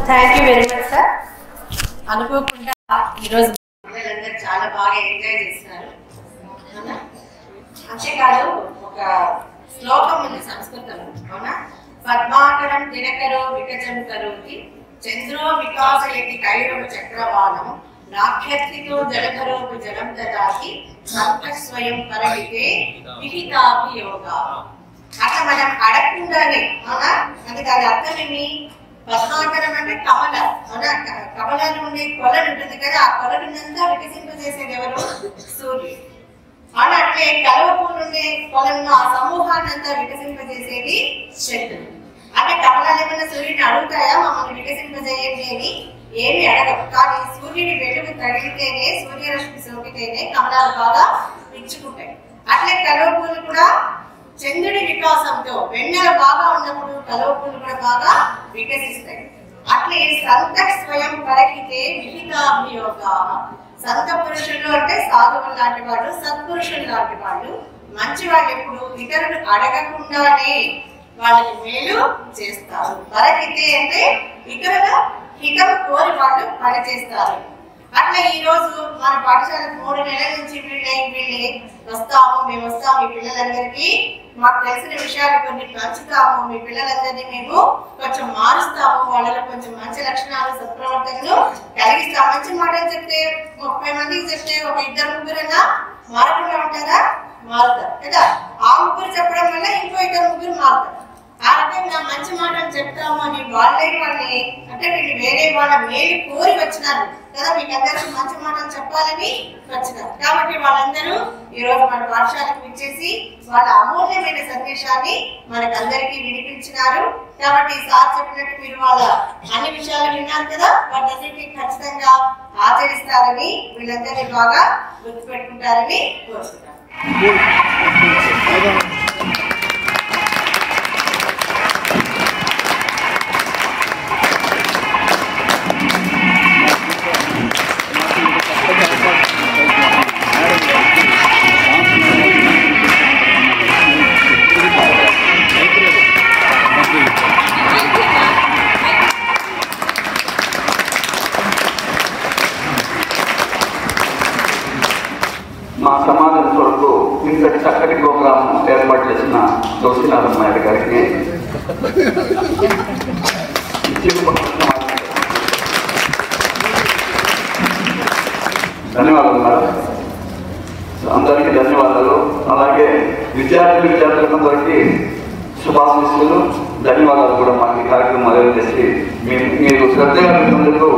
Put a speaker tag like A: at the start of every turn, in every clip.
A: Thank you very much sir. అనుకోకుండా ఈరోజు పిల్లలందరూ చాలా బాగా ఎంజాయ్ చేస్తున్నారు. అంతేకాదు ఒక శ్లోకం ఉంది సంస్కృతం, అవునా? పద్మాకరం దినకరో వికజం కరోతి చంద్రో వికాసయతి కైరవ చక్రవాణం నాభ్యర్థితో జలధరోపి జలం దదాతి సంత స్వయం పరగితే విహితాభియోగా. అట్లా మనం అడగకుండానే, అవునా? అంటే దాని అర్థం ఏమి? పద్మాకరం అంటే కమల, అవునా? కమలాలు ఉండే కొలను ఉంటుంది కదా, ఆ కొలనంతా వికసింపజేసేది ఎవరు? సూర్యుడు. అవునా? అట్లే కలువ పూలు ఉండే కొలను ఆ సమూహాన్ని అంతా వికసింపజేసేది చంద్రుడు. అంటే కమలాలు ఏమైనా సూర్యుడిని అడుగుతాయా మమ్మల్ని వికసింపజేయండి అని? ఏమి అడగవు. కానీ సూర్యుడి వెలుగు తగిలితేనే, సూర్యరశ్మి సోకితేనే కమలాలు బాగా పిచ్చుకుంటాయి. అట్లే కలువ పూలు కూడా చంద్రుడి వికాసంతో, వెన్నెల బాగా ఉన్నప్పుడు కలువ పూలు కూడా బాగా వికసిస్తాయి. అట్లే సంత స్వయం పరగితే విహితాభియోగ. సంత పురుషులు అంటే సాధువులు లాంటి వాళ్ళు, సత్పురుషులు లాంటి వాళ్ళు, మంచి వాళ్ళు ఎప్పుడు ఇతరులు అడగకుండానే వాళ్ళకి మేలు చేస్తారు. పరగితే అంటే ఇతరుల హితం కోరి వాళ్ళు పని చేస్తారు. అట్లా ఈ రోజు మన పాఠశాలకు 3 నెలల నుంచి వీళ్ళే వస్తాము, మేము వస్తాము, మీ పిల్లలందరికీ మాకు తెలిసిన విషయాలు కొన్ని పంచుతాము, మీ పిల్లలందరినీ మేము కొంచెం మారుస్తాము, వాళ్ళలో కొంచెం మంచి లక్షణాలు సత్ప్రవర్తనలు కలిగిస్తాం. మంచి మాటలు చెప్తే 30 మందికి చెప్తే ఒక 2-3 మారకుండా ఉంటారా? మారుతారు కదా. ఆ 3 చెప్పడం వల్ల ఇంకో 2-3 మారుతారు. ఆ రకంగా మంచి మాటలు చెప్తాము అని వాళ్ళని అంటే వీళ్ళు వేరే వాళ్ళ మేలు కోరి వచ్చినారు కదా, మీకు అందరికీ మంచి మాటలు చెప్పాలని వచ్చినారు. కాబట్టి వాళ్ళందరూ ఈ రోజు మన పాఠశాలకు విచ్చేసి వాళ్ళ అమూల్యమైన సందేశాన్ని మనకందరికీ వినిపించినారు. కాబట్టి సార్ చెప్పినట్టు మీరు వాళ్ళ అన్ని విషయాలు విన్నారు కదా, వాటన్నిటిని ఖచ్చితంగా ఆచరిస్తారని, వీళ్ళందరినీ బాగా గుర్తుపెట్టుకుంటారని కోరుతున్నాను.
B: మా సమాజం కొరకు ఇంతటి చక్కటి ప్రోగ్రాం ఏర్పాటు చేసిన తులసినాథమ్మ గారికి ధన్యవాదాలు మేడం. అందరికీ ధన్యవాదాలు. అలాగే విద్యార్థులందరికీ శుభాశీస్సులు, ధన్యవాదాలు కూడా మాకు ఈ కార్యక్రమం మొదలు చేసి మీరు శ్రద్ధగా విన్నందుకు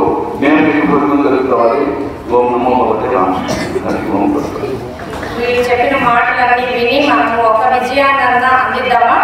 B: మేము మీకు కృతజ్ఞతలు తెలుసుకోవాలి. ఓం నమో భగవతే ఓం.
A: మీరు చెప్పిన మాటలన్నీ విని మనము ఒక విజయాన్ని అందిద్దామా?